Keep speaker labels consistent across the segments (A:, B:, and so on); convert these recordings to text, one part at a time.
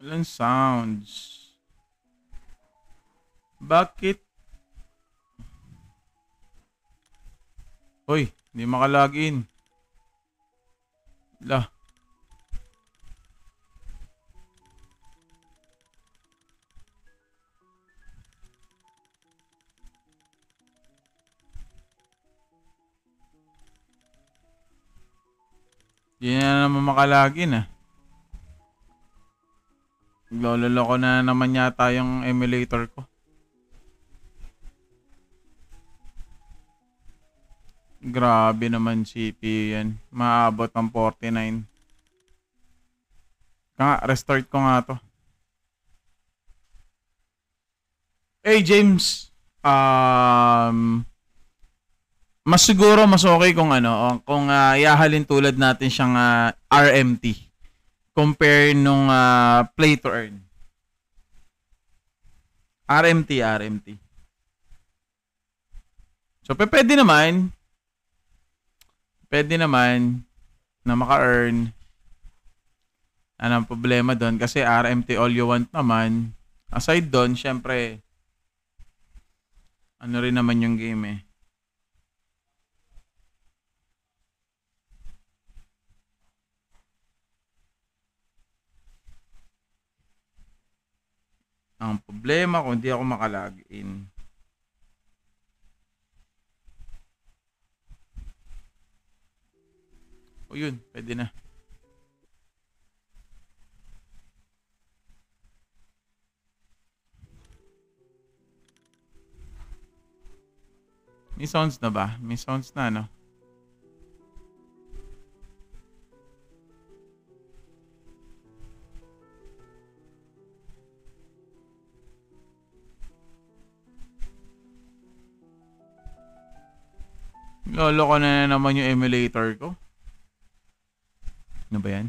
A: Walang sounds. Bakit? Hoy, hindi makalagin. Lah. Hindi na naman makalagin ah. Nagloloko na naman yata yung emulator ko. Grabe naman CPU yan. Maabot ng 49. Restart ko nga to. Hey James, mas siguro mas okay kung kung ihahalin tulad natin siyang RMT compare nung play to earn. RMT. So pwede naman na maka-earn. Anong problema doon kasi RMT all you want naman. Aside doon, syempre ano rin naman yung game eh. Ang problema kung di ako makalagin. O yun, pwede na. May sounds na ba? May sounds na, no? Lolo ko na naman yung emulator ko. Ano ba yan?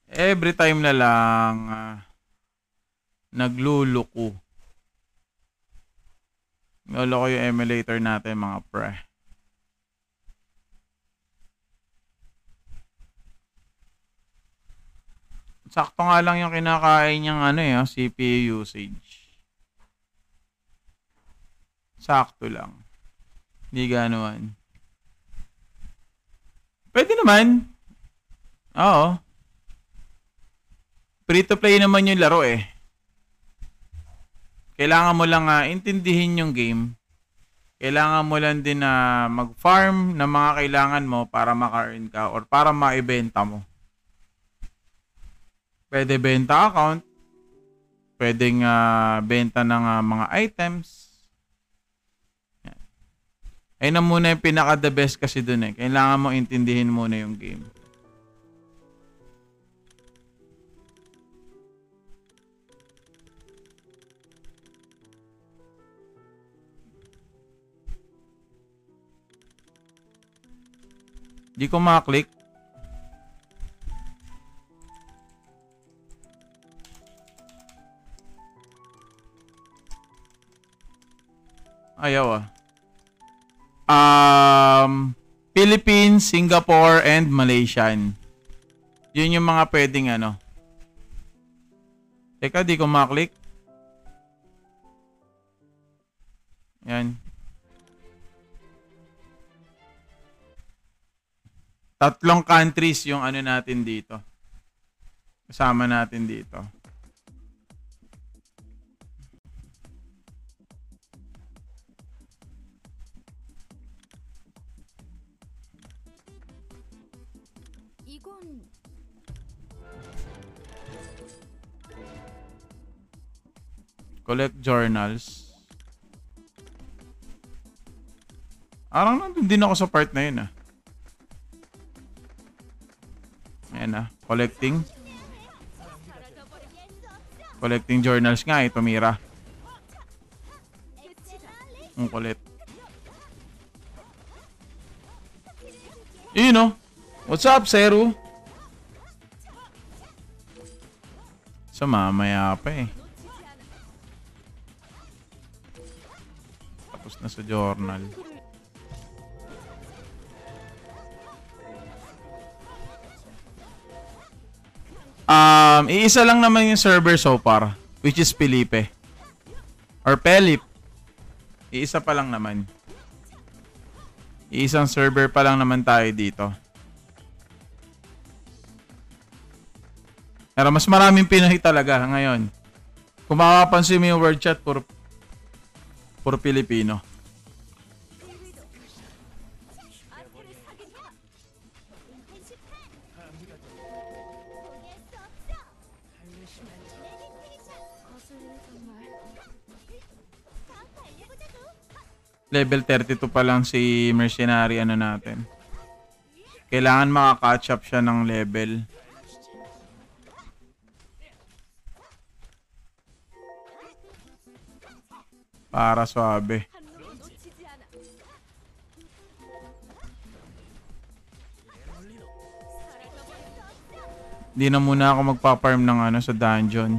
A: Every time na lang nagluluko. Lolo ko yung emulator natin mga pre. Sakto nga lang yung kinakain niyang CPU usage. Sakto lang. Hindi ganoon. Pwede naman. Oo. Free to play naman yung laro eh. Kailangan mo lang intindihin yung game. Kailangan mo lang din na mag-farm ng mga kailangan mo para maka-earn ka or para maibenta mo. Pwede benta account. Pwedeng benta ng mga items. Ayun na muna yung pinaka-the best kasi dun eh. Kailangan mo intindihin muna yung game. Di ko makaklik. Ayaw Philippines, Singapore, and Malaysian. Yun yung mga pwedeng Teka, di ko maklik. Yan. 3 countries yung natin dito. Kasama natin dito. Collect journals. Parang nandun din ako sa part na yun Ayan collecting. Collecting journals nga tumira. Ang kulit. What's up, Seru? So mamaya pa eh. Tapos na sa journal. Iisa lang naman yung server so far, which is Felipe. Or Pelip. Iisa pa lang naman. Iisang server pa lang naman tayo dito. Pero mas maraming Pinoy talaga ngayon. Kung makapansin mo yung word chat, puro Pilipino. Level 32 pa lang si Mercenary ano natin. Kailangan maka-catch up siya ng level. Para swabe. Hindi na muna ako magpa-farm ng ano sa dungeon.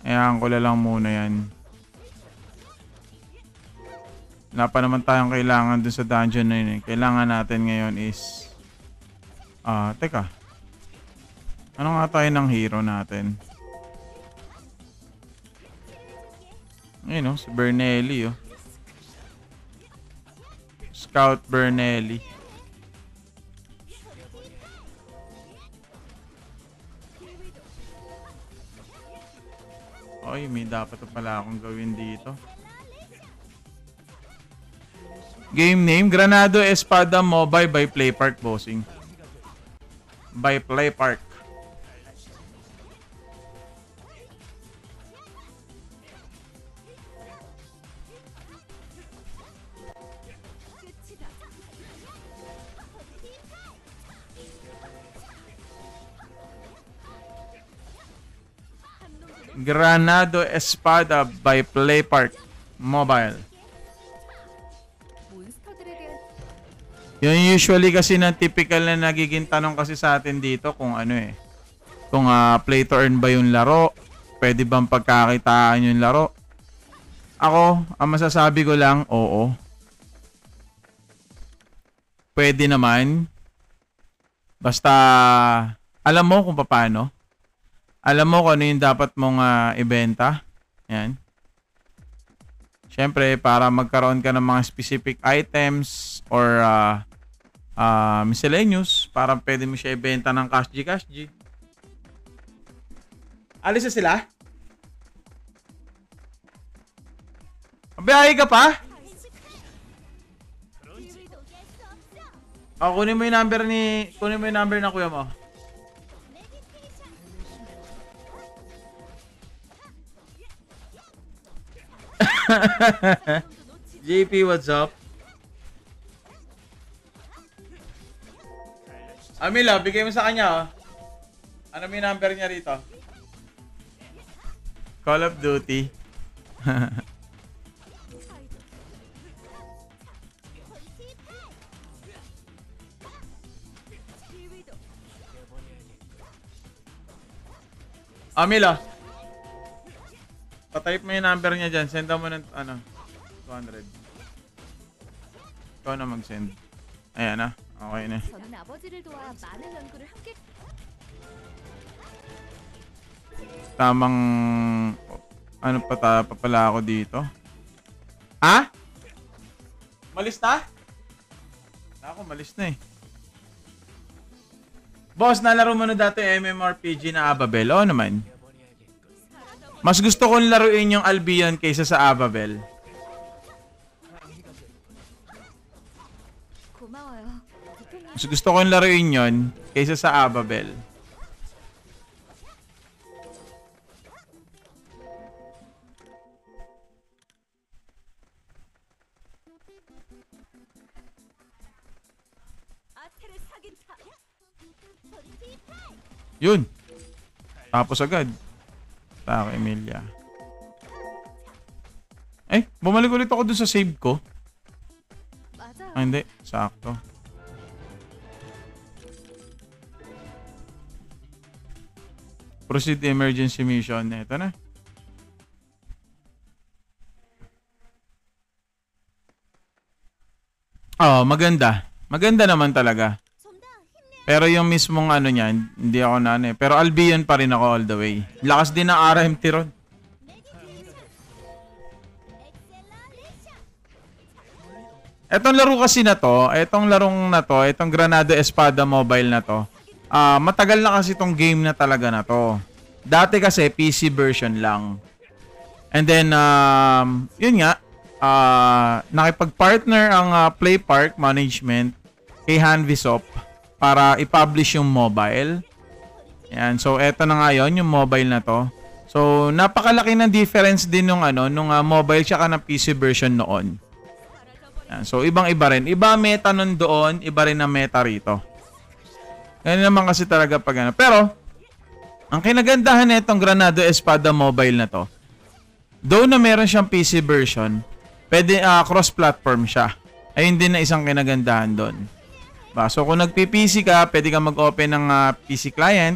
A: Ayan ko lang muna yan. Wala pa naman tayong kailangan dun sa dungeon na yun eh. Kailangan natin ngayon is teka. Ano nga tayo ng hero natin? Ayun si Bernelli Scout Bernelli. Oy, may dapat pala akong gawin dito. Game name, Granado Espada Mobile by Playpark Bossing. By Playpark. Granado Espada by Playpark Mobile. Yun usually kasi na typical na nagiging tanong kasi sa atin dito kung ano kung play to earn ba yung laro, pwede bang pagkakitaan yung laro. Ako, ang masasabi ko lang, oo. Pwede naman. Basta alam mo kung paano. Alam mo kung ano yung dapat mong ibenta. Yan. Siyempre, para magkaroon ka ng mga specific items or miscellaneous, para pwede mo siya ibenta ng cash G. Alis na sila? Biyahe ka pa? Kunin mo yung number ng kuya mo. JP, what's up? Amila, bigay mo sa kanya Ano may number niya rito? Call of Duty. Amila. Patype mo yung number niya dyan. Send mo ng 200. Ikaw na mag-send. Ayan na. Okay na. Tamang ano pa pala ako dito. Malis na? Ako, malis na Boss, nalaro mo na dati MMORPG na Ababel. Oo naman. Mas gusto kong laruin yung Albion kaysa sa Ababel. Mas gusto kong laruin yon kaysa sa Ababel. Yun. Tapos agad. Tako, Emilia. Bumalik ulit ako dun sa save ko. Hindi. Sakto. Proceed emergency mission. Ito na. Maganda. Maganda naman talaga. Pero yung mismong ano niyan, hindi ako na ano eh. Pero Albion pa rin ako all the way. Lakas din ng RMT ron. Etong laro kasi na to, etong larong na to, etong Granada Espada Mobile na to, matagal na kasi tong game na talaga na to. Dati kasi PC version lang. And then, yun nga, nakipag-partner ang Play Park Management kay Hanvisop para i-publish yung mobile. Yan, so eto na nga yun, yung mobile na to. So, napakalaki ng difference din nung mobile tsaka ng PC version noon. Yan, so, ibang-iba rin. Iba meta nun doon, iba rin ang meta rito. Ganyan naman kasi talaga pag ano. Pero, ang kinagandahan nitong Granada Espada Mobile na to, though na meron siyang PC version, pwede cross-platform siya. Ayun din na isang kinagandahan doon. So, kung nagpi-PC ka, pwede ka mag-open ng PC client.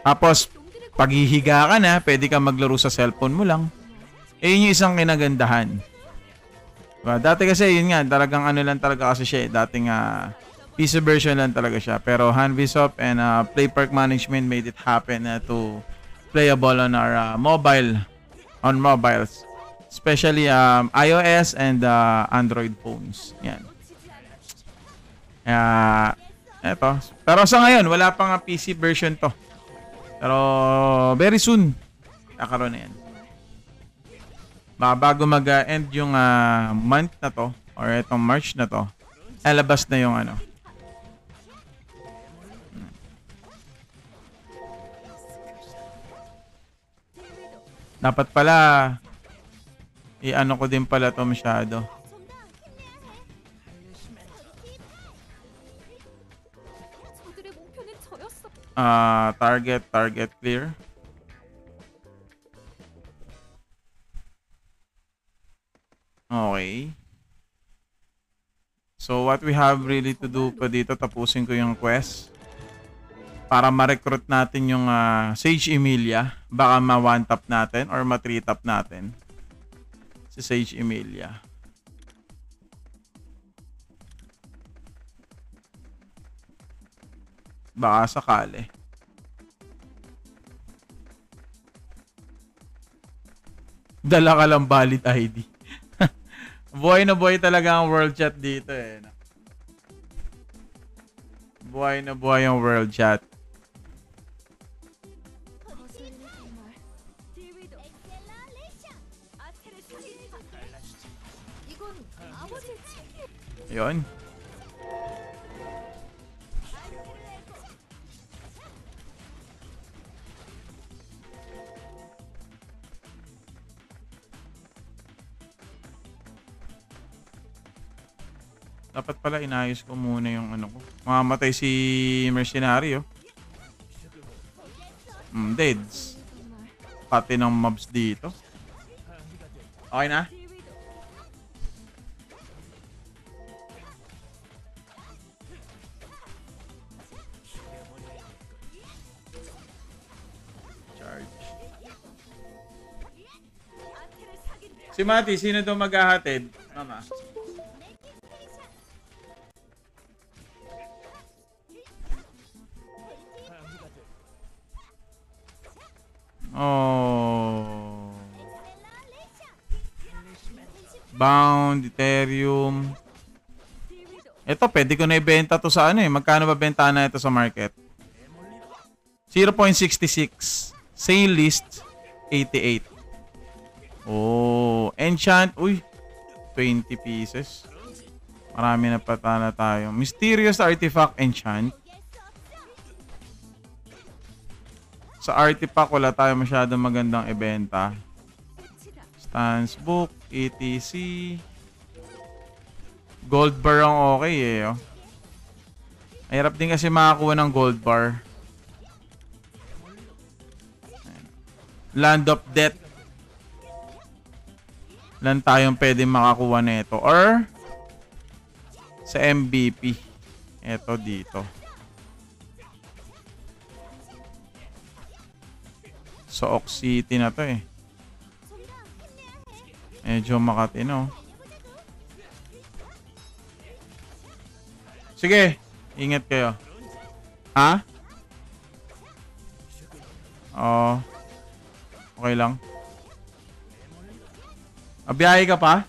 A: Tapos, paghihiga ka na, pwede ka maglaro sa cellphone mo lang. Ayun yung isang kinagandahan. Diba? Dati kasi, yun nga, talagang ano lang talaga kasi siya. Dating PC version lang talaga siya. Pero Hanvisop and Play Park Management made it happen to playable on our on mobiles. Especially iOS and Android phones. Yan. Eto. Pero sa ngayon, wala pang PC version to. Pero very soon, kakaroon na yan. Bago mag-end yung month na to, or itong March na to, labas na yung ano. Dapat pala, i-ano ko din pala to masyado. Target clear. Okay. So what we have really to do pa dito, tapusin ko yung quest para ma-recruit natin yung Sage Emilia. Baka ma-one tap natin or ma-three tap natin si Sage Emilia. Baka sakali. Dala ka lang valid ID. Buhay na buhay talaga ang world chat dito eh. Buhay na buhay ang world chat. Yun. Dapat pala inayos ko muna yung ano ko. Mamamatay si Mercenary, oh. Deads. Pati ng mobs dito. Okay na? Charge. Si Mati, sino daw maghahatid? Mama. Oh. Bound, Ethereum. Ito, pwede ko na ibenta to sa ano eh. Magkano ba benta na ito sa market? 0.66. Sale list, 88. Oh. Enchant, uy. 20 pieces. Marami na patala tayo. Mysterious Artifact Enchant. Sa artifact, wala tayo masyadong magandang ibenta. Stance book, ETC. Gold bar ang okay eh. Oh. Mahirap din kasi makakuha ng gold bar. Land of Death. Lan tayong pwede makakuha nito. Or sa MVP. Ito dito. So, Oak City na to eh. Medyo makatino. Sige, ingat kayo. Ha? Oo. Okay lang. Abiyahe ka pa?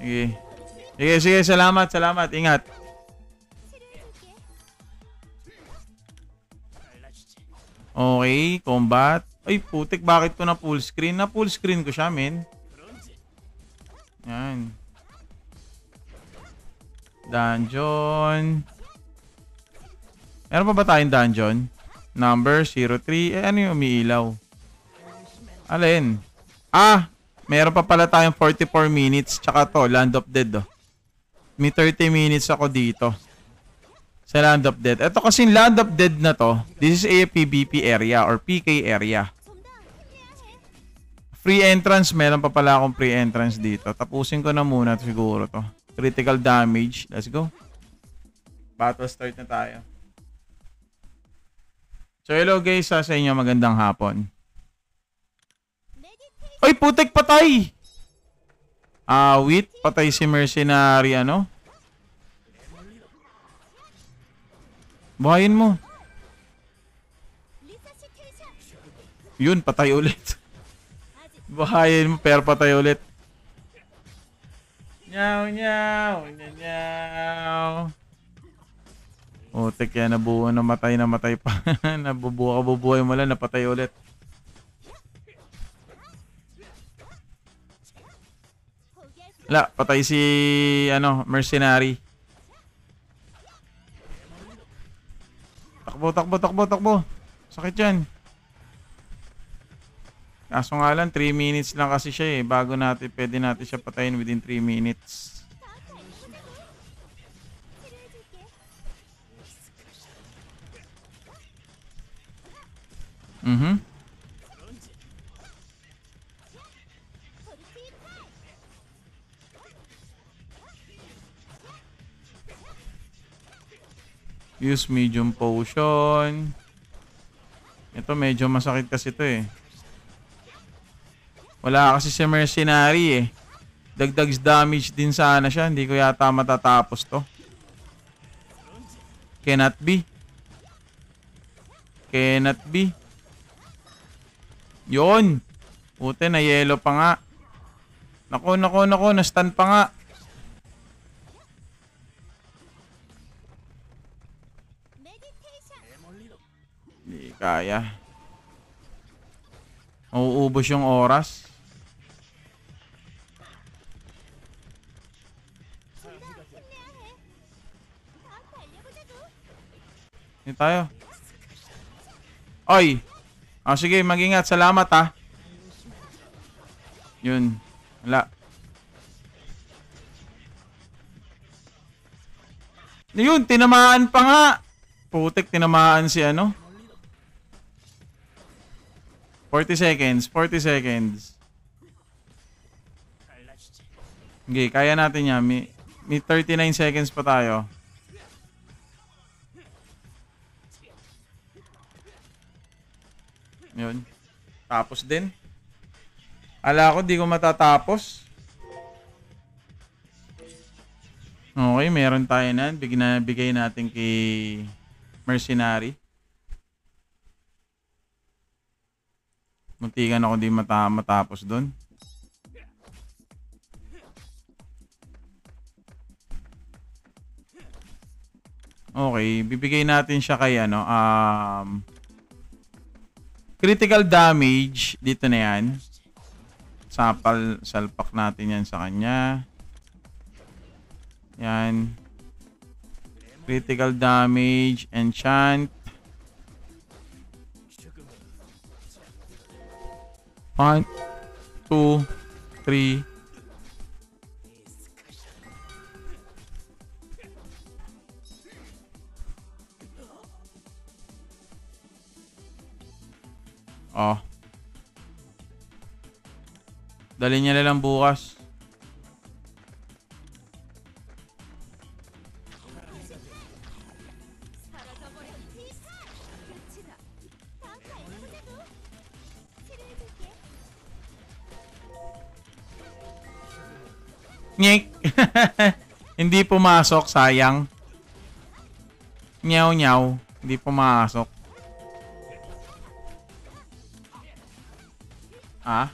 A: Sige. Sige, sige. Salamat, salamat. Ingat. Okay, combat. Ay, putik. Bakit ko na full screen? Na full screen ko siya, men. Yan. Dungeon. Meron pa ba tayong dungeon? Number 03. Eh, ano yung umiilaw? Alin? Ah! Meron pa pala tayong 44 minutes. Tsaka to, Land of Dead, oh. May 30 minutes ako dito. Sa Land of Dead. Ito kasing Land of Dead na to, this is a PvP area or PK area. Free entrance. Meron pa pala akong free entrance dito. Tapusin ko na muna siguro to. Critical damage. Let's go. Battle start na tayo. So hello guys, sa inyo magandang hapon. Ay, putik, patay! Wait, patay si Mercenary, ano? Buhayin mo. Yun, patay ulit. Buhayin mo, pero patay ulit. Nyaw, nyaw, nyaw, nyaw. Putik yan, nabuo, namatay pa. Nabubuhay mo lang, napatay ulit. Wala, patay si ano, Mercenary. Takbo. Sakit yan. Kaso nga lang, 3 minutes lang kasi siya eh. Bago natin, pwede natin siya patayin within 3 minutes. Use medium potion. Ito medyo masakit kasi ito eh. Wala kasi si Mercenary eh. Dagdag damage din sana siya. Hindi ko yata matatapos to. Cannot be. Cannot be. Yun. Puti, na yellow pa nga. Nako. Na-stun pa nga. Hindi kaya. Mauubos yung oras. Hindi tayo. Oy! Sige, mag-ingat. Salamat ha. Yun. Wala. Yun, tinamaan pa nga. Putik, tinamaan si ano. 40 seconds. Okay, kaya natin yan. May 39 seconds pa tayo. Yun. Tapos din. Ala ko, di ko matatapos. Okay, meron tayo na. Bigay natin kay Mercenary. Muntikan ako di matapos dun. Okay, bibigay natin siya kay ano, critical damage dito na yan. Salpak natin yan sa kanya. Yan. Critical damage, enchant. 1, 2, 3. Oh. Dali niya na lang bukas. Nyek. Hindi pumasok, sayang. Nyaw nyaw. Hindi pumasok. Ah?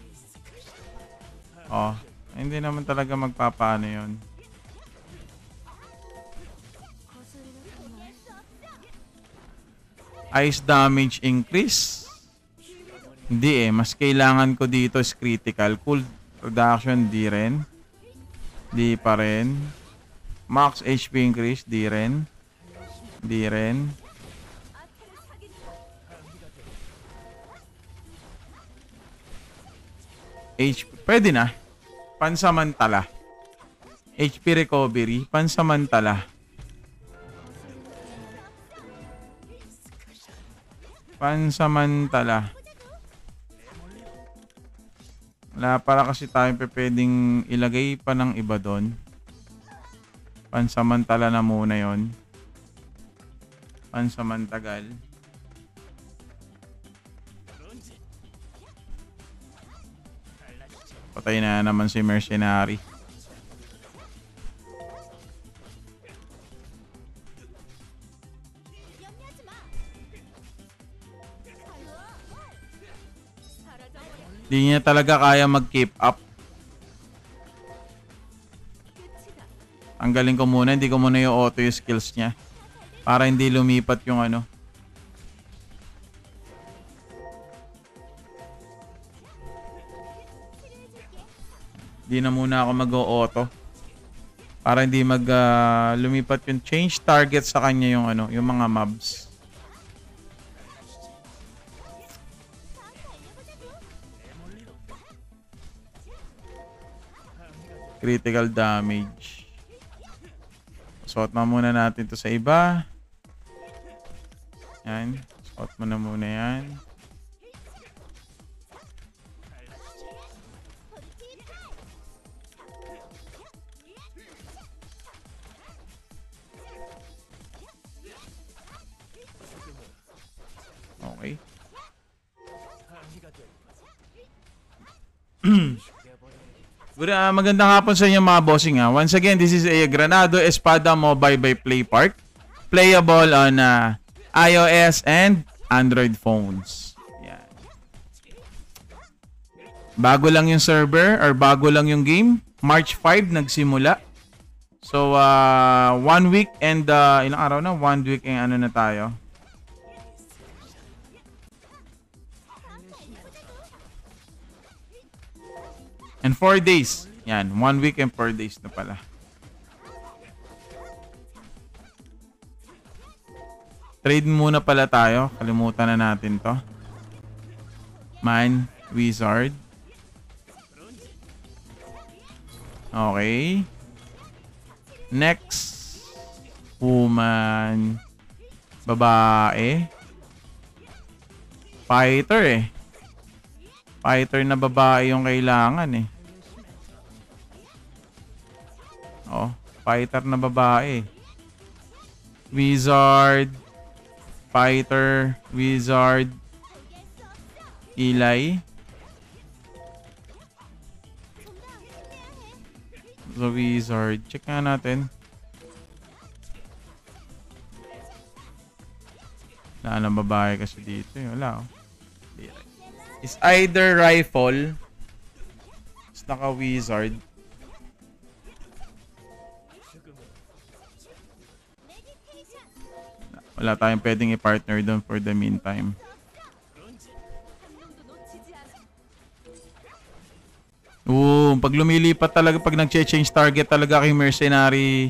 A: Oh. Hindi naman talaga magpapaano yun. Ice damage increase. Hindi mas kailangan ko dito is critical. Cool reduction, di rin. Di pa rin. Max HP increase, di rin. Di rin. HP, pwede na. Pansamantala. HP recovery, pansamantala. Pansamantala. Wala para kasi tayong pwedeng ilagay pa ng iba doon. Pansamantala na muna yon. Pansamantagal. Patay na naman si Mercenary. Di niya talaga kaya mag-keep up. Tanggalin ko muna, hindi ko muna yung auto yung skills niya. Para hindi lumipat yung ano. Di na muna ako mag-auto. Para hindi lumipat yung change target sa kanya yung ano, yung mga mobs. Critical damage. Suot na muna natin to sa iba. Yan. Suot mo na muna yan. Okay. Magandang hapon sa inyo mga bossing ha. Once again, this is a Granado Espada Mobile by PlayPark. Playable on iOS and Android phones. Yan. Bago lang yung server or bago lang yung game. March 5 nagsimula. So 1 week and ilang araw na? 1 week and ano na tayo? And 4 days. Yan, 1 week and 4 days na pala. Trade muna pala tayo. Kalimutan na natin to. Man, wizard. Okay. Next. Woman. Babae. Fighter Fighter na babae yung kailangan Oh, fighter na babae. Wizard. Fighter. Wizard. Eli. So, wizard. Check nga natin. Wala nang babae kasi dito. Wala It's either rifle. It's naka-wizard. Wala tayong pwedeng i-partner doon for the meantime. Pag lumilipat talaga, pag nag-change target talaga kay Mercenary,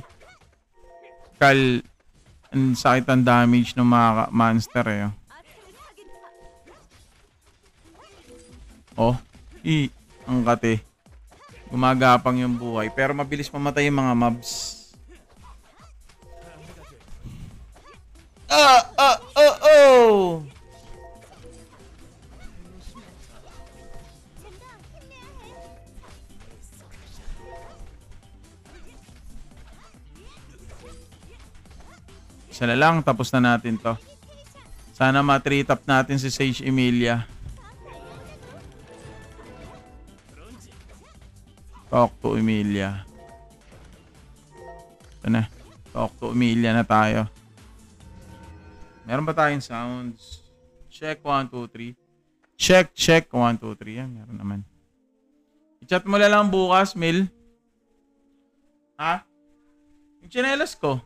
A: ang sakit ang damage ng mga monster ang kate. Gumagapang yung buhay. Pero mabilis mamatay yung mga mobs. Isa na lang, tapos na natin to. Sana ma-3 top natin si Sage Emilia. Talk to Emilia. Ito na. Talk to Emilia na tayo. Meron ba tayong sounds? Check 1, 2, 3. Check, check. 1, 2, 3. Yan, meron naman. I-chat mo na lang bukas, Mil. Ha? Yung tsinelas ko.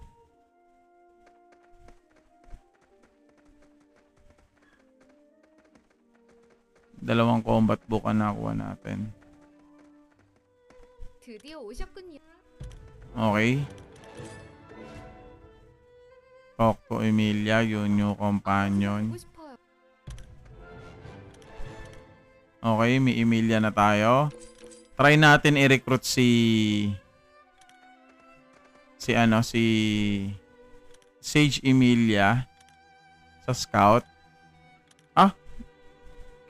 A: Dalawang combat book ang nakuha natin.
B: 드디어 오셨군요.
A: Okay. Talk to Emilia, yung new companion.
B: 보고 싶어요.
A: Okay, may Emilia na tayo. Try natin i-recruit si Sage Emilia sa scout. Ah,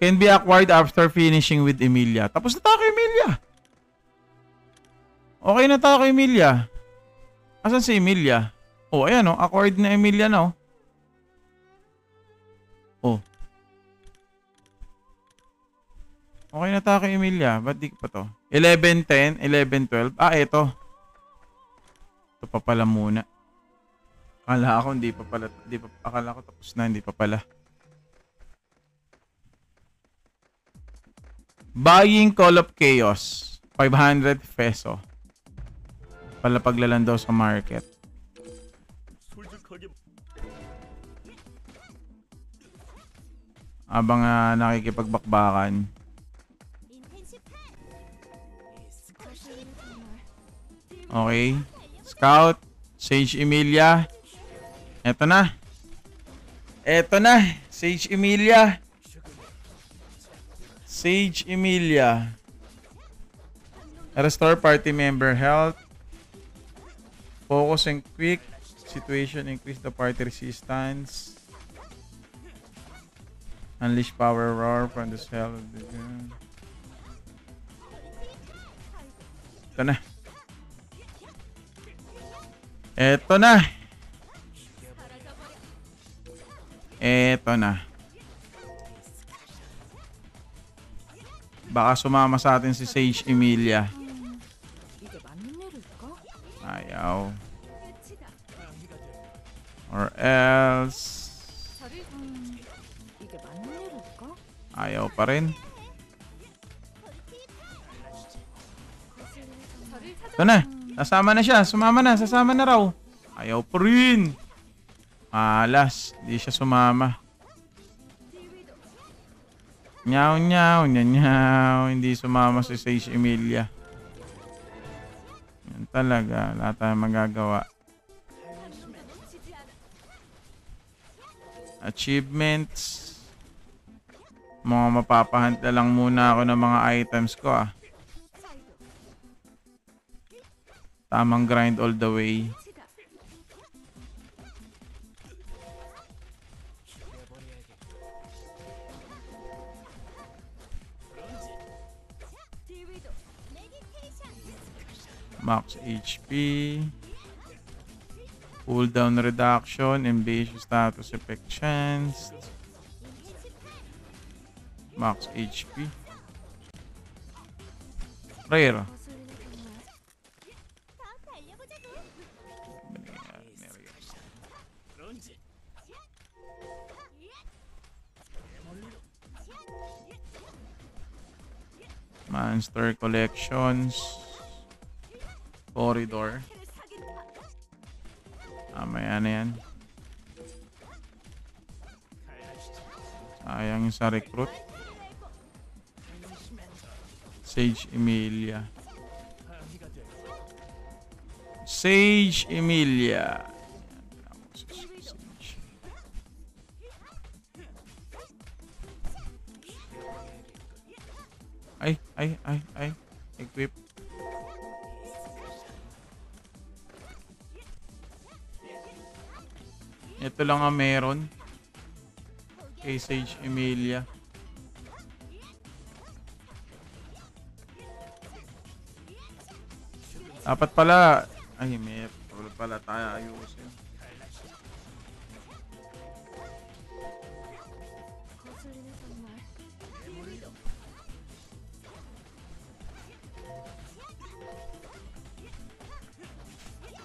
A: can be acquired after finishing with Emilia. Tapos na tayo kay Emilia. Okay na tayo kay Emilia. Asan si Emilia? Oh, ayan oh, acquired na Emilia na oh. Oh. Okay na tayo kay Emilia. Ba't di pa to? 11, 10, 11, 12. Ah, eto. Ito pa pala muna. Akala ko hindi pa pala. Akala ko tapos na, hindi pa pala. Buying Call of Chaos. 500 peso. Pala paglalan daw sa market. Abang nakikipagbakbakan. Okay. Scout. Sage Emilia. Eto na. Eto na. Sage Emilia. Sage Emilia. Restore party member health. Focus and quick. Situation increase the party resistance. Unleash power roar from the cell. Ito na. Ito na. Ito na. Baka sumama sa atin si Sage Emilia. Ayaw. Or else. Ayaw pa rin. Ito na. Sasama na siya. Sumama na. Sasama na raw. Ayaw pa rin. Malas. Hindi siya sumama. Nyaw, nyaw, nyaw. Hindi sumama si Sage Emilia. Yan talaga. Wala tayong magagawa. Achievements. Mga mapapahunt na lang muna ako ng mga items ko ah. Tamang grind all the way. Max HP. Cooldown reduction. Invasion status effect chance. Max HP. Rare. Monster collections. Corridor. Maya na yan. Sayang yung sa recruit. Sage Emilia. Sage Emilia. Ay. Equip. Ito lang ang meron. Kay Sage Emilia. Dapat pala. Ay, may pala tayo ayusin.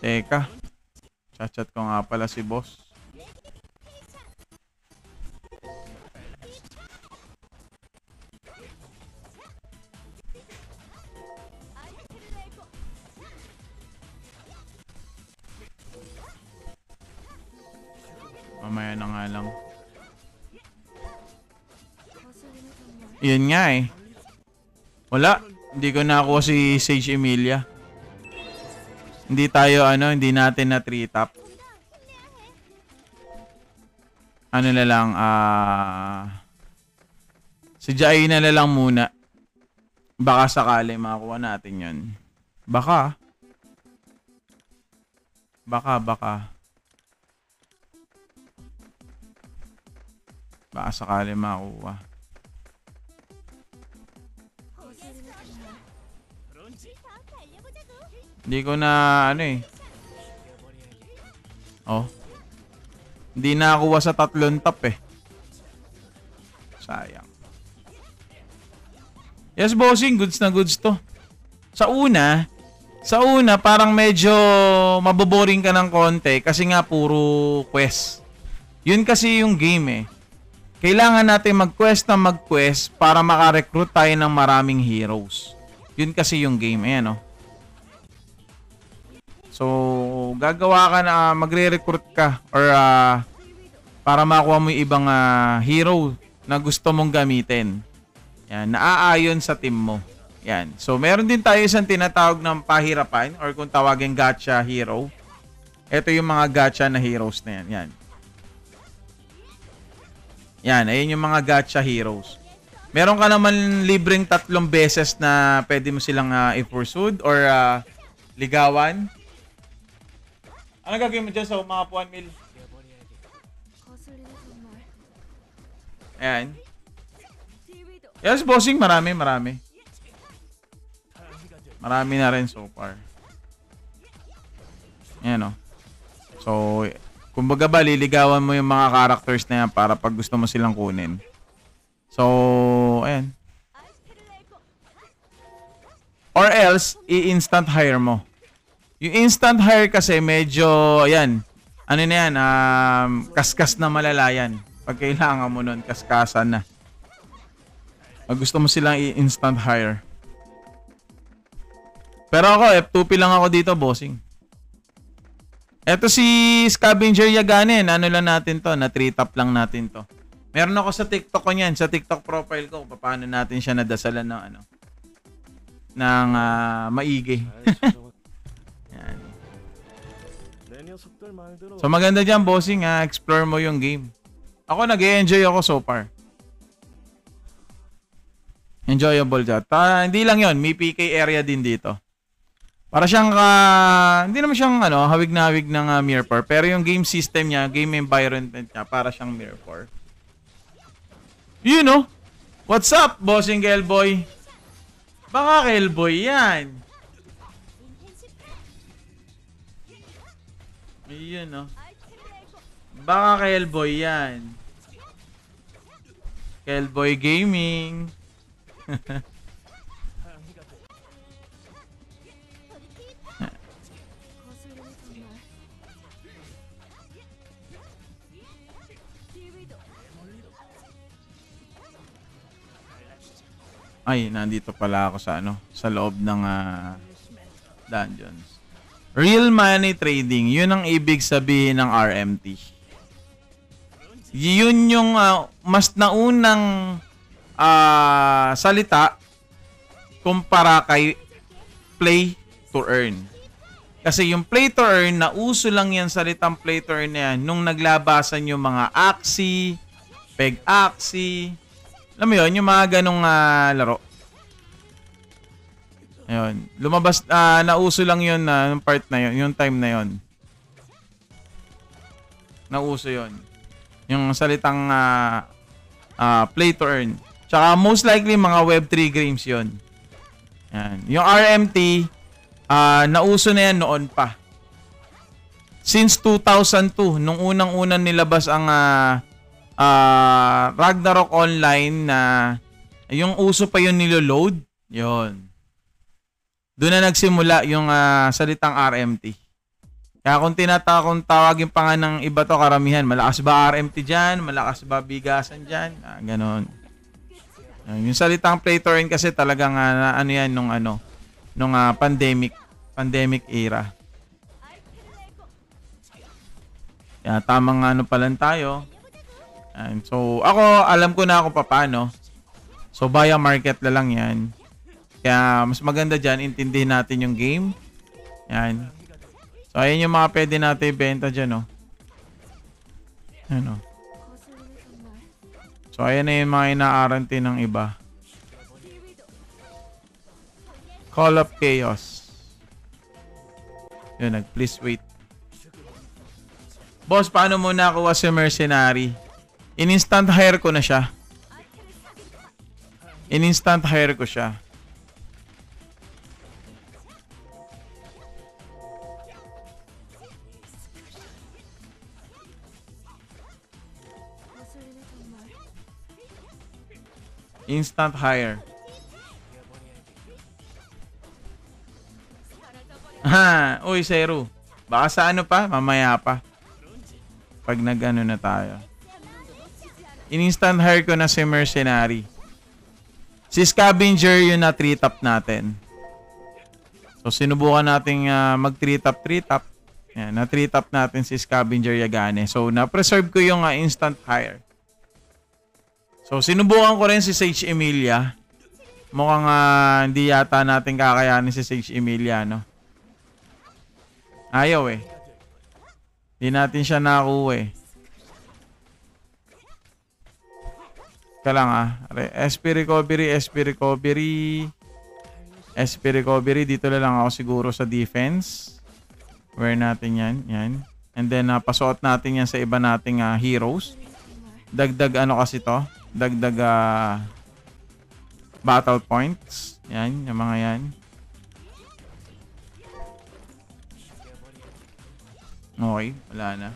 A: Teka. Chat ko nga pala si boss. Mamaya na nga lang. Yun nga eh. Wala. Hindi ko nakuha si Sage Emilia. Hindi tayo hindi natin na 3-top. Ano na lang, si Jaina na lang muna. Baka sakali makakuha natin yun. Baka. Baka sakali makakuha. Hindi ko na Oh. Hindi na nakuha sa 3 top eh. Sayang. Yes, bossing. Goods na goods to. Sa una, parang medyo maboboring ka ng konti kasi nga puro quest. Yun kasi yung game eh. Kailangan natin mag-quest na mag-quest para makarecruit tayo ng maraming heroes. Yun kasi yung game. Ayan, oh. So, gagawa ka na, magre-recruit ka or para makuha mo yung ibang hero na gusto mong gamitin. Yan, naaayon sa team mo. Yan. So, meron din tayo isang tinatawag ng pahirapan or kung tawagin gacha hero. Ito yung mga gacha na heroes na yan. Yan. Yan, ayun yung mga gacha heroes. Meron ka naman libreng 3 beses na pwede mo silang i-pursued or ligawan. Ano gagawin mo dyan sa mga 1 mil? Ayan. Yes, bossing. Marami. Marami na rin so far. Ayan, oh. So, kumbaga ba, liligawan mo yung mga characters na yan para pag gusto mo silang kunin. So, ayan. Or else, i-instant hire mo. Yung instant hire kasi medyo, ayan, ano na yan, kaskas na malala yan. Pag kailangan mo nun, kaskasan na. Pag gusto mo silang i-instant hire. Pero ako, F2P lang ako dito, bossing. Eto si Scavenger Yaganin, ano lang natin to, na 3-top lang natin to. Meron ako sa TikTok ko niyan, sa TikTok profile ko, paano natin siya nadasalan ng ng maigi. Yan. So maganda dyan, bossing, explore mo yung game. Ako nag-e-enjoy ako so far. Enjoyable dyan. Hindi lang yon, may PK area din dito. Para siyang, hindi naman siyang hawig na hawig ng Mirror, pero yung game system niya, game environment niya, para siyang Mirror. You know, what's up, bossing Kelboy? Baka Kelboy yan. Ayun, no? Baka Kelboy yan. Kelboy Gaming. Ay, nandito pala ako sa sa loob ng dungeons. Real money trading, yun ang ibig sabihin ng RMT. Yun yung mas naunang salita kumpara kay play to earn. Kasi yung play to earn, nauso lang yan salitang play to earn na yan nung naglabasan yung mga Axie, Peg Axie. Alam mo yun, yung mga ganong laro. Ayun. Lumabas, nauso lang yun yung part na yun, yung time na yun. Nauso yun. Yung salitang play to earn. Tsaka most likely mga Web3 games yun. Yan. Yung RMT, nauso na yan noon pa. Since 2002, nung unang-unang nilabas ang Ragnarok Online na yung uso pa yun nilo-load. Yun. Doon na nagsimula yung salitang RMT. Kaya kung tawagin pa nga ng iba to karamihan, malakas ba RMT dyan? Malakas ba bigasan dyan? Ganon. Yung salitang play to earn kasi talagang yan nung pandemic era. Kaya tamang ano pa lang tayo. And so, ako, alam ko na ako paano. So, via market na lang yan. Kaya, mas maganda dyan, intindihin natin yung game. Yan. So, ayan yung mga pwede natin ibenta dyan, oh. Ano. So, ayan na yung mga ina-arante ng iba. Call of Chaos. Yun, please wait. Boss, paano mo nakuha si Mercenary? In-instant hire ko na siya. In-instant hire ko siya. Instant hire. Ha, uy, Seru. Baka sa ano pa, mamaya pa. Pag nag-ano na tayo. In-instant hire ko na si Mercenary. Si Scavenger yung na-3 top natin. So, sinubukan natin mag-3 top. Yan, na-3 top natin si Scavenger Yagane. So, na-preserve ko yung instant hire. So, sinubukan ko rin si Sage Emilia. Mukhang hindi yata natin kakayanin si Sage Emilia, no? Ayaw eh. Hindi natin siya nakuha eh. Ika lang SP recovery. Dito na lang ako siguro sa defense. Wear natin yan. Yan. And then, pasuot natin yan sa iba nating heroes. Dagdag ano kasi to? Dagdag battle points. Yan, yung mga yan. Okay, wala na.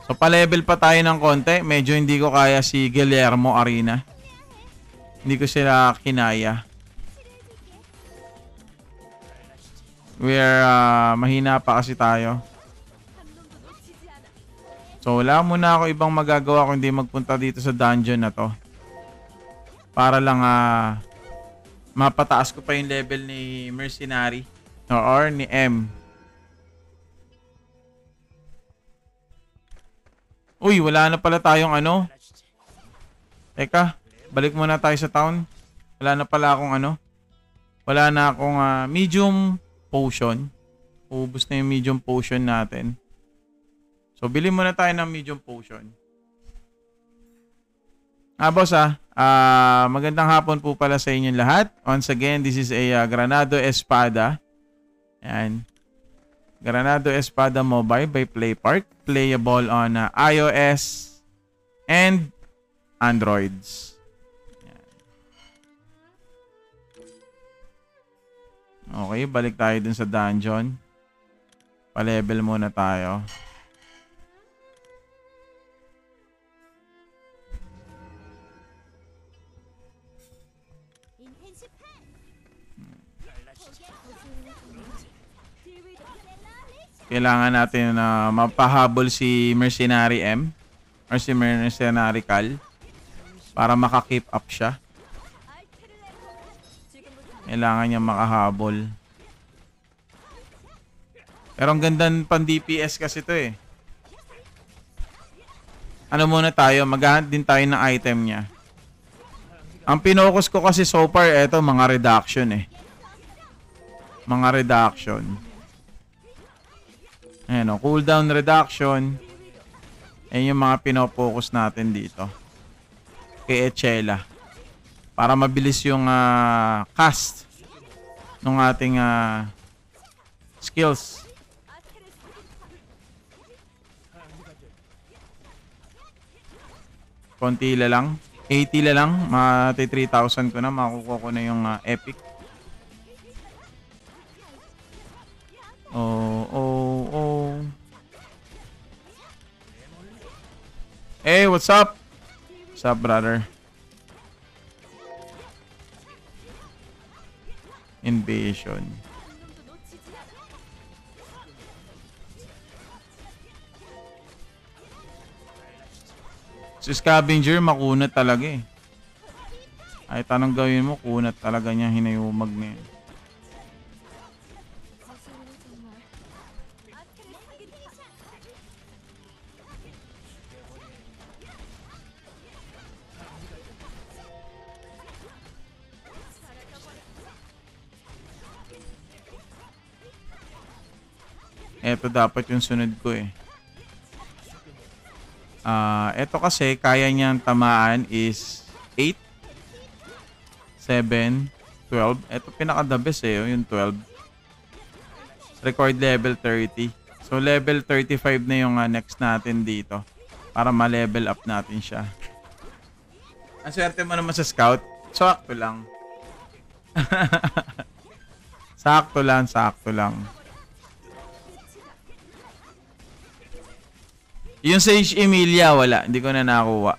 A: So, pa-level pa tayo ng konti. Medyo hindi ko kaya si Guillermo Arena. Hindi ko sila kinaya. We're mahina pa kasi tayo. So, wala muna ako ibang magagawa kundi magpunta dito sa dungeon na to. Para lang mapataas ko pa yung level ni Mercenary. Or ni M. Uy, wala na pala tayong ano. Teka, balik muna tayo sa town. Wala na pala akong ano. Wala na akong medium potion. Ubus na yung medium potion natin. So, bili muna tayo ng medium potion. Boss magandang hapon po pala sa inyong lahat. Once again, this is a Granado Espada. Ayan. Granado Espada Mobile by PlayPark. Playable on iOS and Androids. Ayan. Okay, balik tayo dun sa dungeon. Pa-level muna tayo. Kailangan natin na mapahabol si Mercenary M or si Mercenary Cal para maka-keep up siya. Kailangan niya makahabol. Pero ang ganda pang DPS kasi to eh. Ano muna tayo, maghahunt din tayo ng item niya. Ang pinokus ko kasi so far, eto mga reduction eh. Mga reduction. Ayan o, cooldown reduction. Ayan yung mga pinopokus natin dito. Kay Echela. Para mabilis yung cast ng ating skills. Konti lang. 80 lang. Mati 3,000 ko na. Makukuha ko na yung epic. Oh. Hey, what's up? What's up, brother? Invasion. Si Scavenger, makunat talaga eh. Ay, tanong gawin mo, kunat talaga niya, hinayumag niya. Eto dapat yung sunod ko eh. Eto kasi kaya niyang tamaan is 8, 7, 12. Eto pinaka the best eh, yung 12. Record level 30. So level 35 na yung next natin dito. Para ma-level up natin siya. Ang swerte mo naman sa scout. Sakto lang. Sakto lang, sakto lang. Yung Sage Emilia, wala. Hindi ko na nakuha.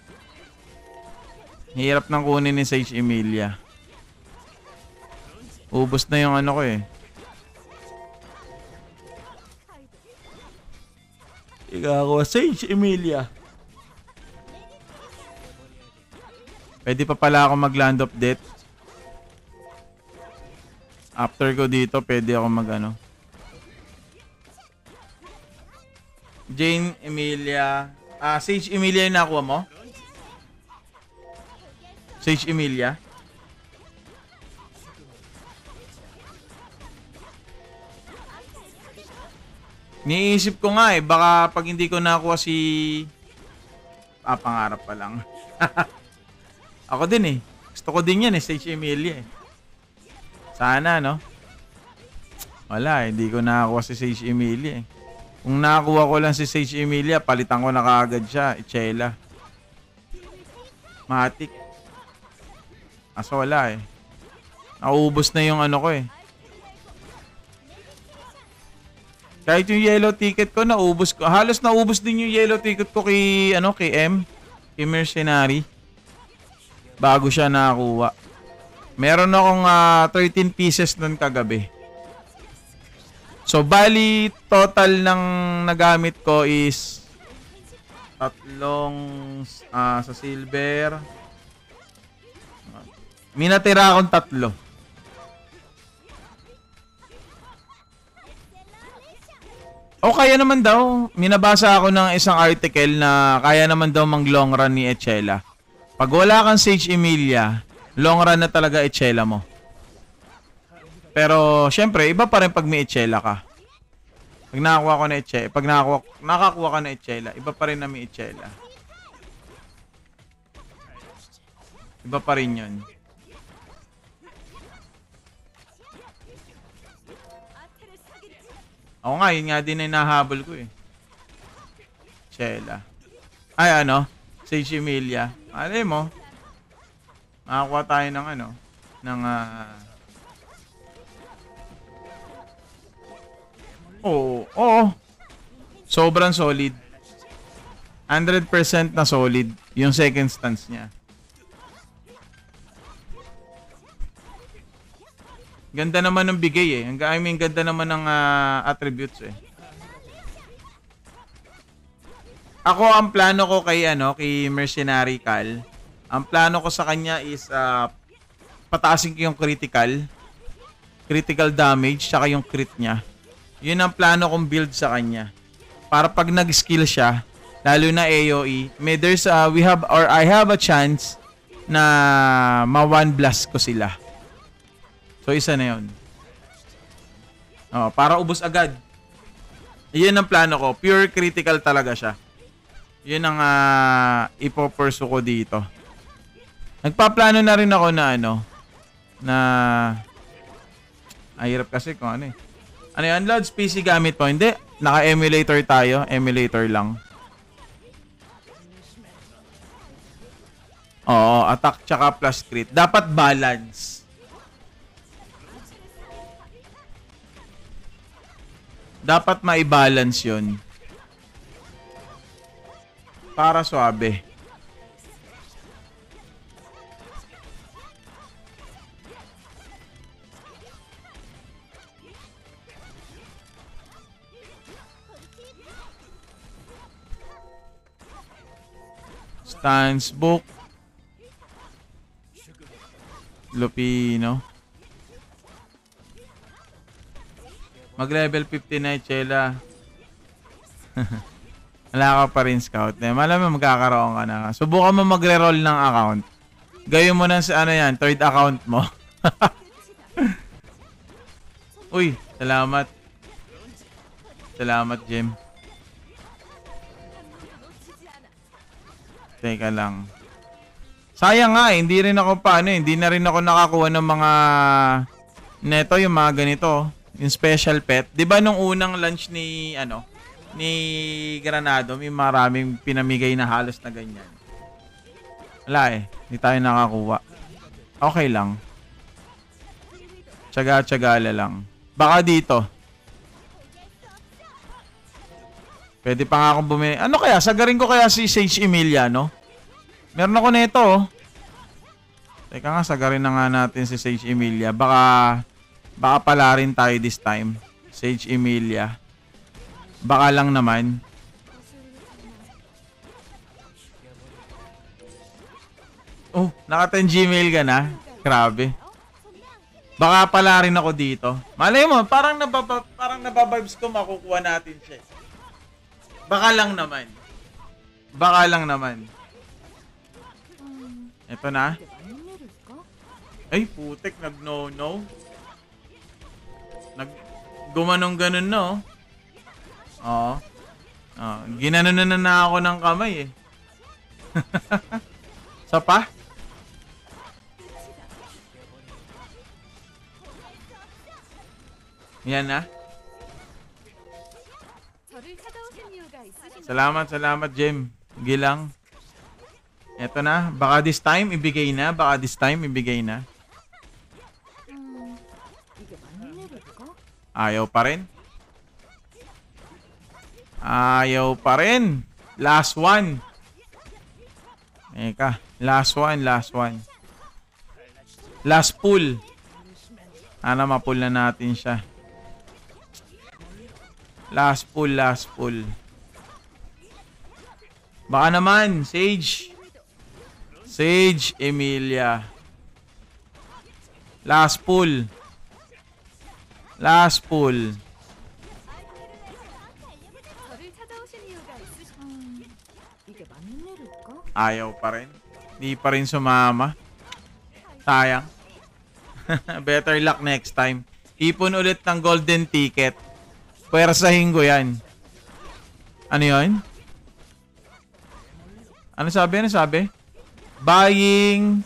A: Hirap nang kunin ni Sage Emilia. Ubus na yung ano ko eh. Ikaw, Sage Emilia. Pwede pa pala ako mag-land of death. After ko dito, pwede ako mag-ano. Jane Emilia. Sage Emilia yung nakuha mo? Sage Emilia? Niisip ko nga eh, baka pag hindi ko nakuha si... pangarap pa lang. Ako din eh. Gusto ko din yan eh, Sage Emilia eh. Sana no? Wala eh, hindi ko nakakuha si Sage Emilia eh. Kung nakakuha ko lang si Sage Emilia, palitan ko na kaagad siya, Echela. Matik. Aso wala eh. Nauubos na yung ano ko eh. Kahit yung yellow ticket ko, naubos ko. Halos naubos din yung yellow ticket ko kay, kay M. Kay Mercenary. Bago siya nakakuha. Meron akong 13 pieces nun kagabi. So, bali, total ng nagamit ko is tatlong sa silver. Minatira akong 3. O kaya naman daw, minabasa ako ng isang article na kaya naman daw mang long run ni Echela. Pag wala kang Sage Emilia, long run na talaga Echela mo. Pero syempre, iba pa rin pag may Echela ka. Pag nakakuha ko na Echela, pag nakakuha ka na Echela, iba pa rin na may Echela. Iba pa rin yun. Ako nga, yun nga din na nahabol ko eh. Echela. Ay, Sage Emilia. Alay mo, makakuha tayo ng Oo. Sobrang solid. 100% na solid yung second stance niya. Ganda naman ng bigay eh. Ganda naman ng attributes eh. Ako, ang plano ko kay Mercenary Cal, ang plano ko sa kanya is pataasin ko yung critical damage, saka yung crit niya. Yun ang plano kong build sa kanya. Para pag nag-skill siya, lalo na AoE, I have a chance na ma-one blast ko sila. So, isa na yun. Para ubos agad. Yun ang plano ko. Pure critical talaga siya. Yun ang ipopursue ko dito. Nagpaplano na rin ako na hirap kasi kung ano eh. Ano yan? Loads PC gamit mo? Hindi. Naka-emulator tayo. Emulator lang. Oo. Attack tsaka plus crit. Dapat balance. Dapat mai-balance yun. Para suabe. Stance book. Lupino. Mag-level 50 na Echela. Wala ka pa rin scout. Malamang magkakaroon ka na. Subukan mo magre-roll ng account. Gawin mo na sa third account mo. Uy, salamat. Salamat, Jem. Teka lang. Sayang nga hindi rin ako hindi na rin ako nakakuha ng mga neto, yung mga ganito, yung special pet. 'Di ba nung unang launch ni Granado, may maraming pinamigay na halos na ganyan. Wala hindi tayo nakakuha. Okay lang. Tsaga-tsagala lang. Baka dito. Pwede pa nga akong bumili. Ano kaya? Sagarin ko kaya si Sage Emilia, no? Meron ako nito, oh. Teka nga, sagarin na nga natin si Sage Emilia. Baka pala rin tayo this time. Sage Emilia. Baka lang naman. Oh, naka 10 Gmail ka na? Grabe. Baka pala rin ako dito. Malay mo, parang nababibes ko makukuha natin siya. Baka lang naman. Baka lang naman. Ito na. Ay, putek. Nag-no-no. Gumanong ganun, no? Oo. Ginanon na ako ng kamay, eh. Sa pa? Yan na. Salamat, Jem. Gilang. Eto na. Baka this time, ibigay na. Ayaw pa rin. Last one. Eka. Last one. Last pull. Sana ma-pull na natin siya. Last pull. Baka naman, Sage Emilia. Last pull. Ayaw pa rin. Di pa rin sumama. Sayang. Better luck next time. Ipon ulit ng golden ticket. Pwersahin ko yan. Ano yun? Ano sabi? Buying.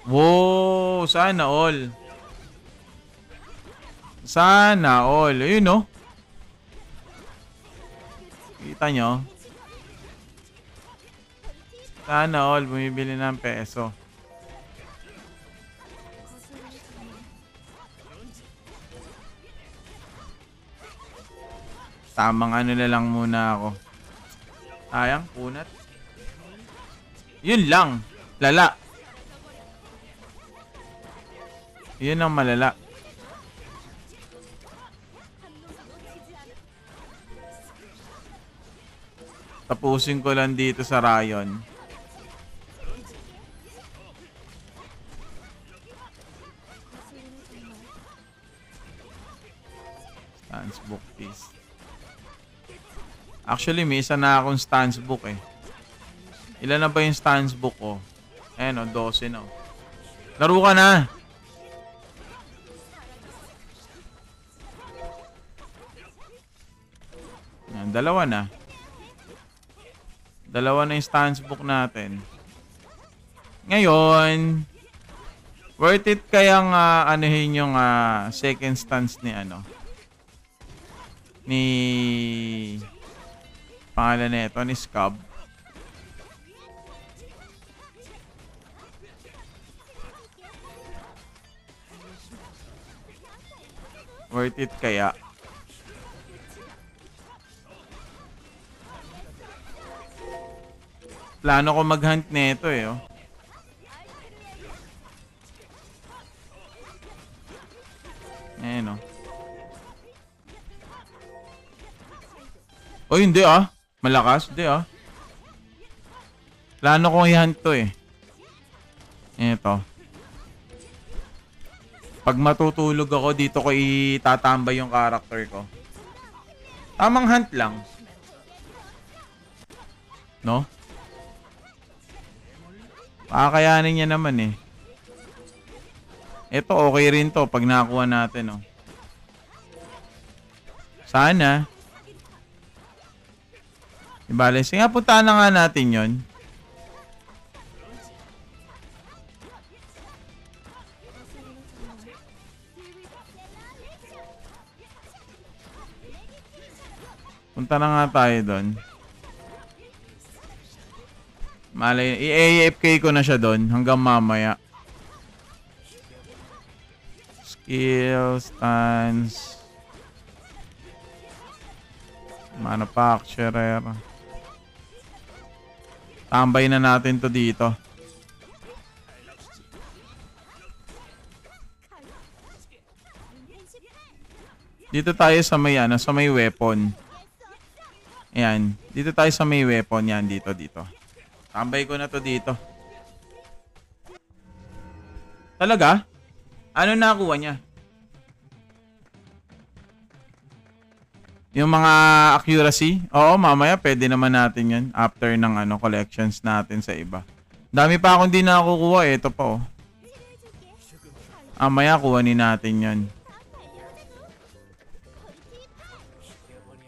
A: Wow, sana all. Ayun, no? Kita nyo? Sana all bumibili ng peso. Tamang ano na lang muna ako. Sayang, punat. Yun lang. Lala. Yun ang malala. Tapusin ko lang dito sa Rayon. Stance book piece. Actually, may isa na akong stance book, eh. Ilan na ba yung stance book ko? Ayan, 12 na. Laro ka na! Ayan, dalawa na yung stance book natin. Ngayon, worth it kayang anuhin yung second stance ni pangalan nito, ni Scab. Worth it kaya? Plano ko mag-hunt nito, eh. Oh. Ayan, oh. Oh, hindi, ah. Malakas, hindi, ah. Plano kong i-hunt to, eh. Ito. Pag matutulog ako, dito ko itatambay yung character ko. Tamang hunt lang. No? Pakakayanin niya naman, eh. Ito, okay rin to pag nakakuha natin, oh. Sana. I-balance. Nga, puntahan na nga natin yon. Punta na nga tayo doon. Malay, i-AFK ko na siya doon hanggang mamaya. Skill, stance, manufacturer. Tambay na natin to dito. Dito tayo sa may ano, sa may weapon. Ayan, dito tayo sa may weapon yan, dito. Tambay ko na to dito. Talaga? Ano nakuha niya? Yung mga accuracy? Oo, mamaya pwede naman natin yan after ng ano, collections natin sa iba. Dami pa akong di nakukuha eh. Ito pa oh. Mamaya kuhanin natin yan.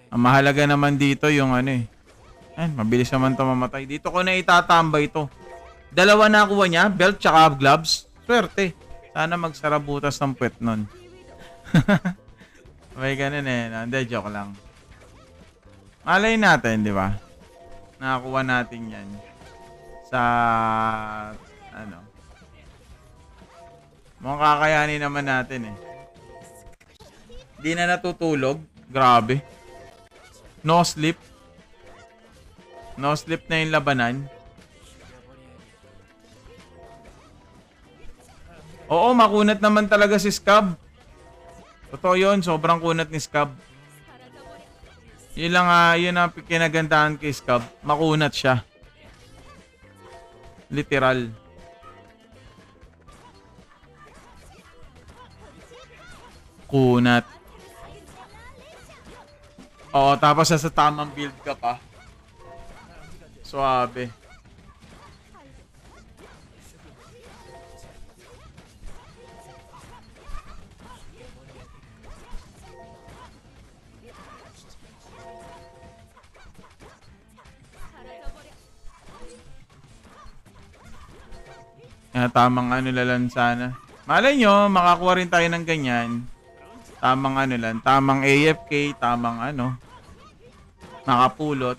A: Ang mahalaga naman dito yung ano eh. Ay, mabilis naman to mamatay. Dito ko na itatambay to. Dalawa nakuha niya, belt tsaka gloves. Swerte. Sana magsarabutas ng puwet nun. May ganun eh. Hindi, joke lang. Malay natin, di ba? Nakakuha natin yan. Sa, ano. Mukhang kakayanin naman natin eh. Di na natutulog. Grabe. No sleep. No sleep na yung labanan. Oo, makunat naman talaga si Scab. Totoo yun, sobrang kunat ni Scab. Yun lang, yun ang kinagandahan kay Scab. Makunat siya. Literal. Kunat. Oo, tapos sa tamang build ka pa. Suabe. Tamang ano lang sana. Malay nyo, makakuha rin tayo ng ganyan. Tamang ano lang. Tamang AFK, tamang ano. Makapulot.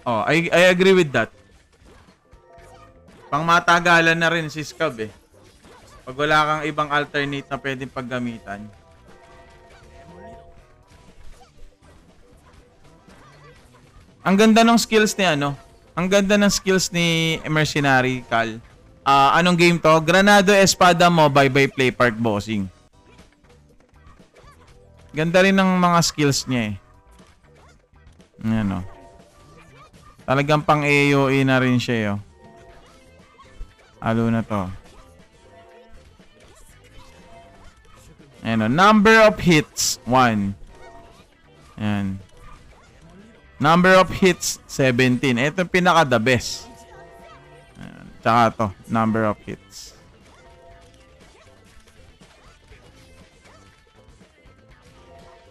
A: Oh, I agree with that. Pang matagalan na rin si Scab eh. Pag wala kang ibang alternate na pwedeng paggamitan. Ang ganda ng skills ni ano? Ang ganda ng skills ni Mercenary, Cal. Anong game to? Granado Espada Mobile by Playpark Bossing. Ganda rin ng mga skills niya eh. Ayan o. Talagang pang AOE na rin siya eh. Halo na to. Ayan o. Number of hits, 1. Ayan. Number of hits, 17. Ito yung pinaka the best. Ayan. Tsaka to, number of hits.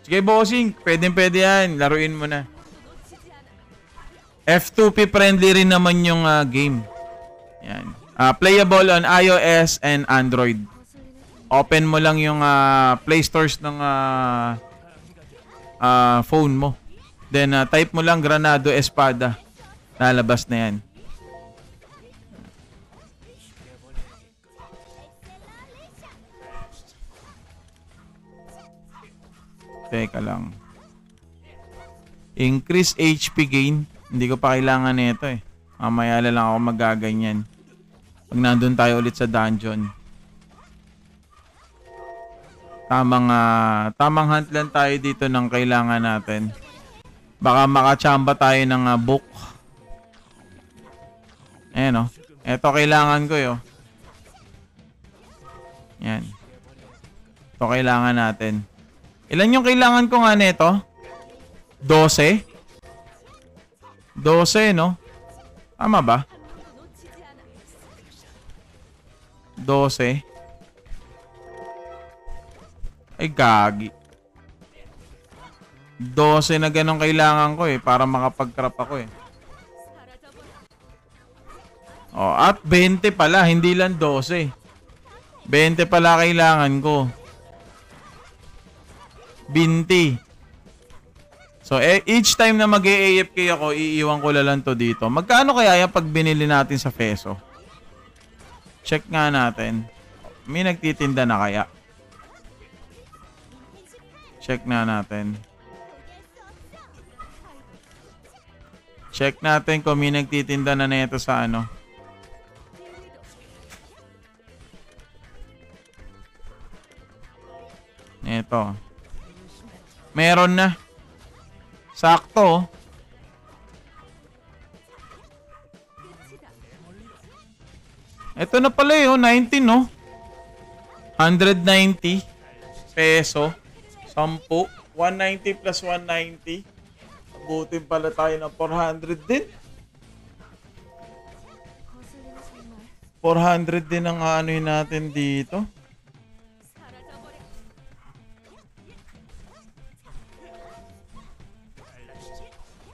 A: Sige bossing, pwede yan. Laruin mo na. F2P friendly rin naman yung game. Yan. Playable on iOS and Android. Open mo lang yung Play Stores ng phone mo. Then type mo lang Granado Espada. Lalabas na yan. Teka lang. Increase HP gain. Hindi ko pa kailangan nito eh. Mamaya lang ako magaganyan. Pag nandun tayo ulit sa dungeon. Tamang hunt lang tayo dito ng kailangan natin. Baka makachamba tayo ng book. Ayan o. Ito kailangan ko yo. Yan. Ito kailangan natin. Ilan yung kailangan ko nga nito? 12? 12 no? Tama ba? 12. Ay, gagi. 12 na ganun kailangan ko eh para makapag-crop ako eh. Oh, at 20 pala, hindi lang 12. 20 pala kailangan ko. 20. So, each time na mag-AFK ako, iiwan ko lang to dito. Magkano kaya yung pag binili natin sa peso? Check nga natin. May nagtitinda na kaya? Check na natin. Check natin kung may nagtitinda na nito sa ano. Ito. Meron na. Sakto. Ito na pala eh, 19 no? 190 peso. 10. 190 plus 190. Abutin pala tayo ng 400 din. 400 din ang aanoy natin dito.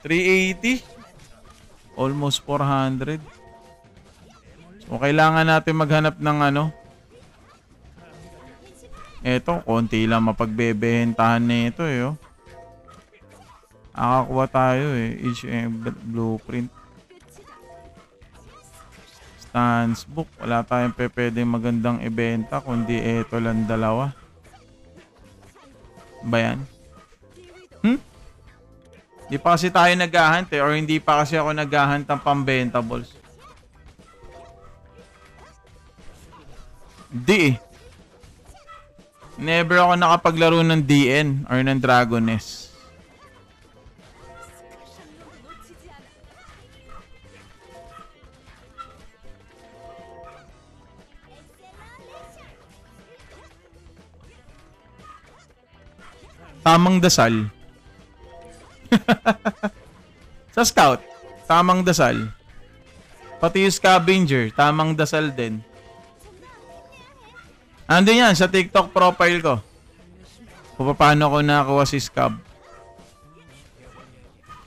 A: $380. Almost 400. So, kailangan natin maghanap ng ano. Eto, konti lang mapagbebentahan nito eh. Oh. Nakakuha tayo eh. Each blueprint. Stance book. Wala tayong pwedeng magandang ibenta kundi eto lang dalawa. Ba yan? Hindi pa kasi tayo naghahunt eh. Or hindi pa kasi ako naghahunt ng pambentables. Di eh. Never ako nakapaglaro ng DN or ng Dragoness. Tamang dasal. Sa scout, tamang dasal. Pati yung scavenger, tamang dasal din. Andun yan sa TikTok profile ko. Kung paano ko nakakuha si Scab.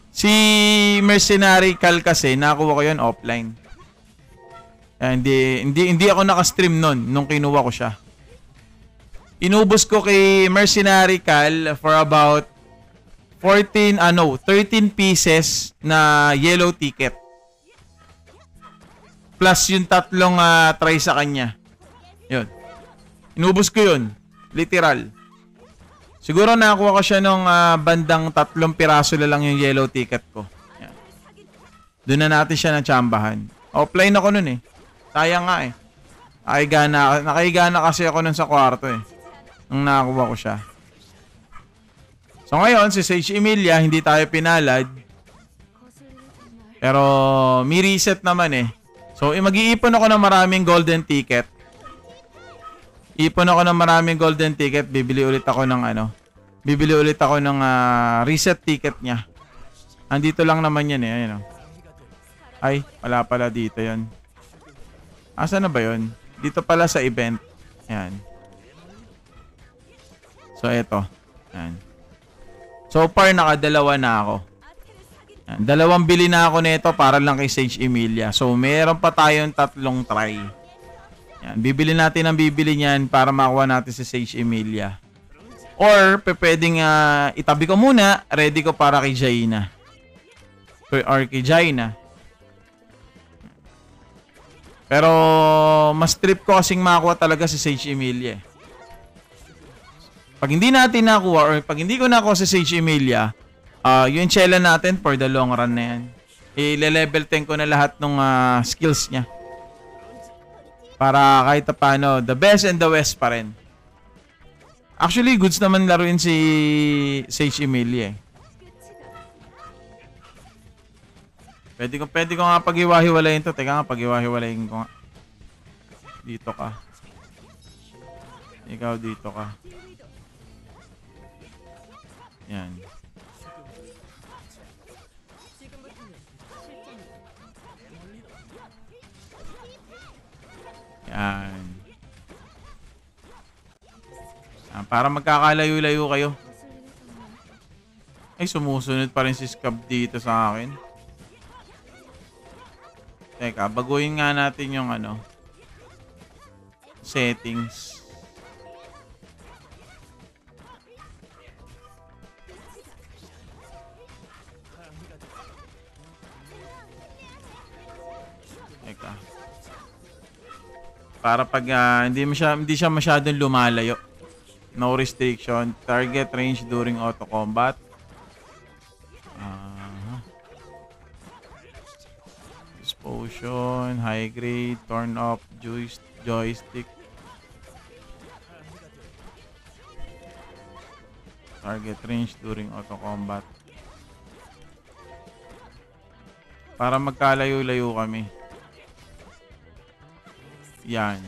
A: Si Mercenary Cal kasi, nakakuha ko yun offline. Hindi ako nakastream nun nung kinuha ko siya. Inubos ko kay Mercenary Cal for about 13 pieces na yellow ticket. Plus yung tatlong try sa kanya. Yun. Inubos ko yun. Literal. Siguro nakakuha ko siya nung bandang 3 piraso na lang yung yellow ticket ko. Yan. Doon na natin siya natsambahan. Offline ako nun eh. Sayang nga eh. Nakaigana kasi ako nun sa kwarto eh. Nung nakakuha ko siya. So ngayon, si Sage Emilia, hindi tayo pinalad. Pero may reset naman eh. So mag-iipon ako ng maraming golden ticket. Ipon ako ng maraming golden ticket, bibili ulit ako ng reset ticket niya. Andito lang naman yan eh, ayun oh. Ay, wala pala dito yan. Asa na ba yun? Dito pala sa event. Ayan. So, eto. Ayan. So far, nakadalawa na ako. Ayan. 2 bili na ako nito para lang kay Sage Emilia. So, meron pa tayong 3 try. Yan, bibili natin ang bibili niyan para makuha natin si Sage Emilia. Or, pwedeng itabi ko muna, ready ko para kay Jaina. Or kay Jaina. Pero, mas trip ko kasing makakuha talaga si Sage Emilia. Pag hindi natin nakuha, or pag hindi ko nakuha si Sage Emilia, yung chela natin for the long run na yan. I-level 10 ko na lahat ng skills niya. Para kahit paano, the best and the best pa rin. Actually, goods naman laruin si Sage Emilia eh. Pwede ko nga pag-iwahiwalayin to. Teka nga, pag-iwahiwalayin ko nga. Dito ka. Ikaw dito ka. Yan. Yan. Para magkakalayo-layo kayo. Ay, sumusunod pa rin si Scab dito sa akin. Teka, baguhin nga natin yung ano, settings. Teka. Para pag hindi siya masyadong lumalayo. No restriction. Target range during auto combat. Explosion, high grade, turn off, joystick. Target range during auto combat. Para magkalayo-layo kami. Yan.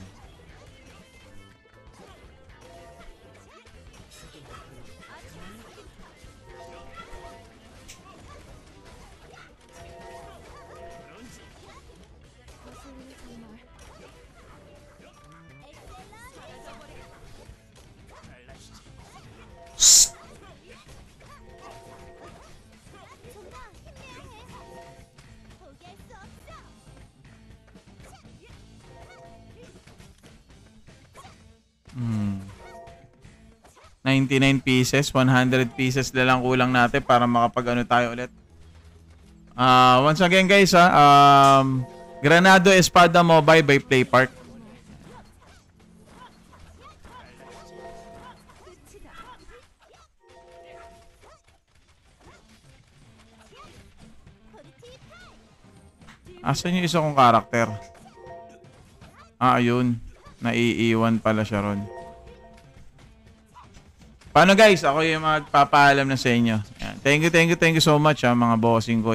A: Hmm. 99 pieces, 100 pieces na lang kulang natin para makapag-ano tayo ulit. Once again guys, Granado Espada Mobile by Playpark. Asan yung isa kong karakter? Ayun. Naiiwan pala siya ron. Paano guys? Ako yung magpapaalam na sa inyo. Yan. Thank you so much mga bossing ko.